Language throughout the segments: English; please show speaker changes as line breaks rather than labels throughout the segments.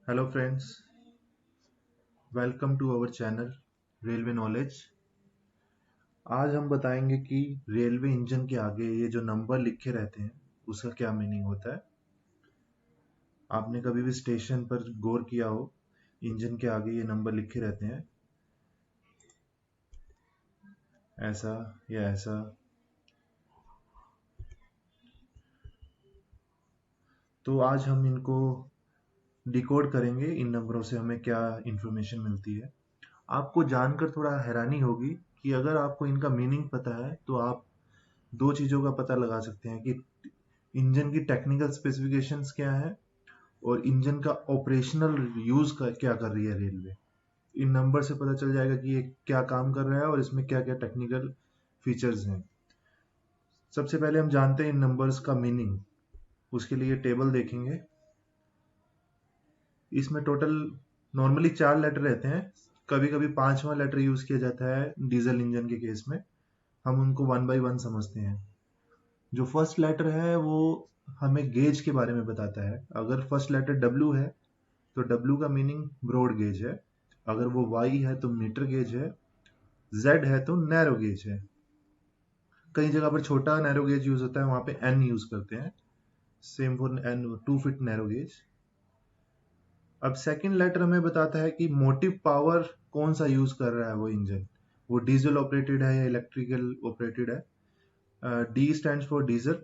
Hello friends, welcome to our channel railway knowledge. आज हम बताएंगे कि रेलवे इंजन के आगे ये जो नंबर लिखे रहते हैं उसका क्या मीनिंग होता है। आपने कभी भी स्टेशन पर गौर किया हो, इंजन के आगे ये नंबर लिखे रहते हैं, ऐसा या ऐसा। तो आज हम इनको डिकोड करेंगे, इन नंबरों से हमें क्या इंफॉर्मेशन मिलती है। आपको जानकर थोड़ा हैरानी होगी कि अगर आपको इनका मीनिंग पता है तो आप दो चीज़ों का पता लगा सकते हैं कि इंजन की टेक्निकल स्पेसिफिकेशंस क्या है और इंजन का ऑपरेशनल यूज का क्या कर रही है रेलवे। इन नंबर से पता चल जाएगा कि ये क्या काम कर रहा है और इसमें क्या क्या टेक्निकल फीचर्स हैं। सबसे पहले हम जानते हैं इन नंबर्स का मीनिंग। उसके लिए टेबल देखेंगे। इसमें टोटल नॉर्मली 4 लेटर रहते हैं, कभी कभी पांचवा लेटर यूज किया जाता है डीजल इंजन के केस में। हम उनको वन बाई वन समझते हैं। जो फर्स्ट लेटर है वो हमें गेज के बारे में बताता है। अगर फर्स्ट लेटर डब्ल्यू है तो डब्ल्यू का मीनिंग ब्रॉड गेज है। अगर वो वाई है तो मीटर गेज है। जेड है तो नैरो गेज है। कई जगह पर छोटा नैरो गेज यूज होता है, वहां पे एन यूज करते हैं। Same for N 2 feet narrow gauge. अब सेकंड लेटर हमें बताता है कि मोटिव पावर कौन सा यूज कर रहा है वो इंजन। वो डीजल ऑपरेटेड है या इलेक्ट्रिकल ऑपरेटेड है। D stands for diesel,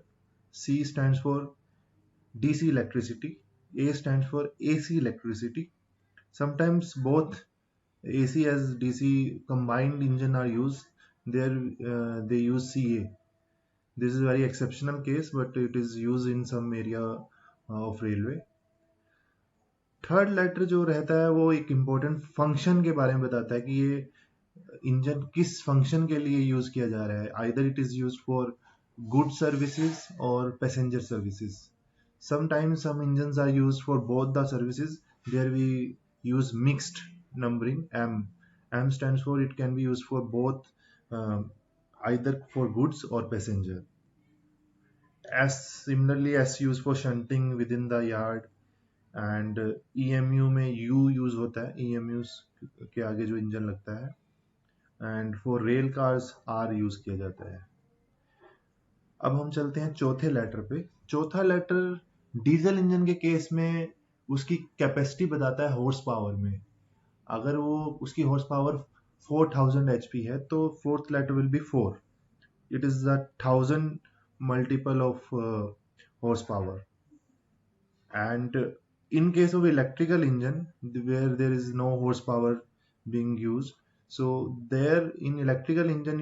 C stands for DC electricity, A stands for AC electricity. Sometimes both AC as DC combined engine are used. There they use CA. This is a very exceptional case, but it is used in some area of railway. Third letter जो रहता है वो एक important function के बारे में बताता है कि ये इंजन किस फंक्शन के लिए यूज किया जा रहा है। Either it is use for good services और passenger services. Sometimes some engines are used for both the services. There we use mixed numbering. M stands for it can be used for both, um, either for goods or passenger. S similarly S used for shunting within the yard. And EMU में U use होता है, EMU के आगे जो engine लगता है। And for rail cars R use किया जाता है। अब हम चलते हैं चौथे लेटर पे। चौथा लेटर डीजल इंजन के केस में उसकी कैपेसिटी बताता है हॉर्स पावर में। अगर वो उसकी हॉर्स पावर 4000 एचपी है तो fourth letter will be 4। It is the 1000 multiple of horse power. And in case of electrical engine where there is no horsepower being used, so there in electrical engine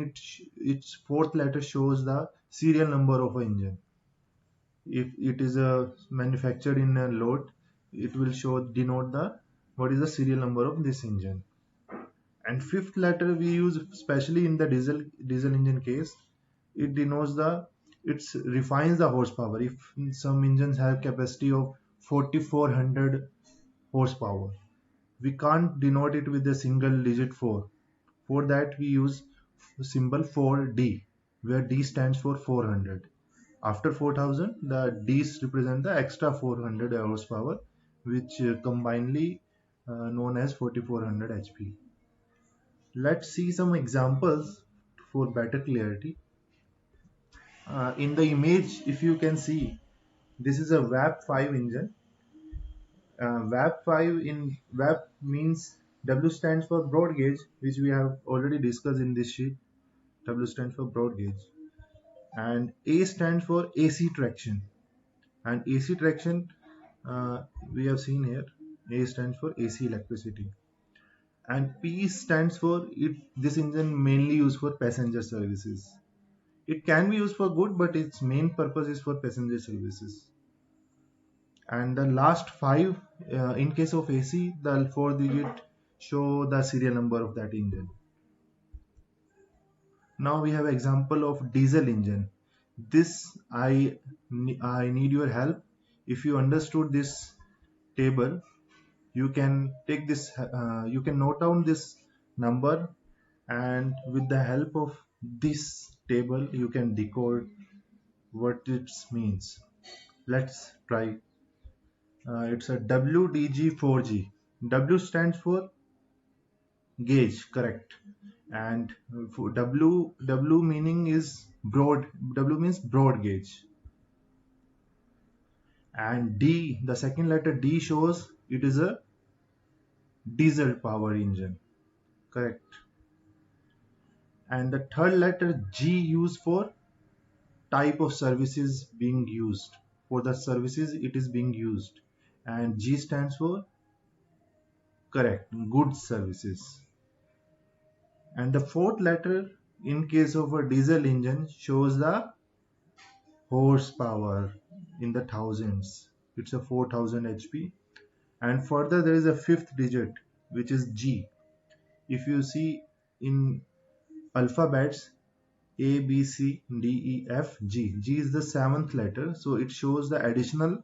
its fourth letter shows the serial number of a engine. If it is manufactured in a lot, it will show denote the what is the serial number of this engine. And fifth letter we use especially in the diesel engine case. It denotes the it refines the horsepower. If some engines have capacity of 4400 horsepower, we can't denote it with a single digit 4. For that we use symbol 4D, where D stands for 400. After 4000, the D's represent the extra 400 horsepower, which combinedly known as 4400 HP. Let's see some examples for better clarity. In the image, if you can see, this is a VAP5 engine. VAP5 in VAP means W stands for broad gauge, which we have already discussed in this sheet. W stands for broad gauge. And A stands for AC traction. And AC traction, we have seen here, A stands for AC electricity. And P stands for it. This engine mainly used for passenger services. It can be used for good, but its main purpose is for passenger services. And the last five, in case of AC, the 4 digit show the serial number of that engine. Now we have example of diesel engine. This I need your help. If you understood this table, you can take this. You can note down this number, and with the help of this table, you can decode what it means. Let's try. It's a WDG4G. W stands for gauge, correct. And for W meaning is broad. W means broad gauge. And D, the second letter D shows it is a diesel power engine, correct. And the third letter G used for type of services being used, for the services it is being used. And G stands for correct, goods services. And the fourth letter in case of a diesel engine shows the horsepower in the thousands. It's a 4000 HP. And further there is a fifth digit which is G. If you see in alphabets, A, B, C, D, E, F, G. G is the seventh letter, so it shows the additional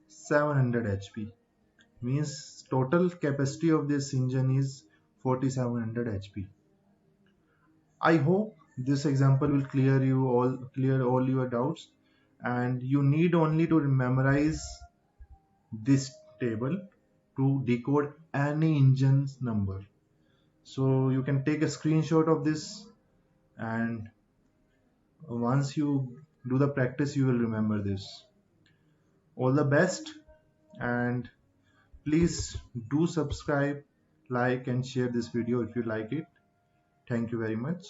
700 HP. Means total capacity of this engine is 4700 HP. I hope this example will clear all your doubts, and you need only to memorize this table to decode any engine's number. So you can take a screenshot of this, and once you do the practice you will remember this. All the best, and please do subscribe, like and share this video if you like it. Thank you very much.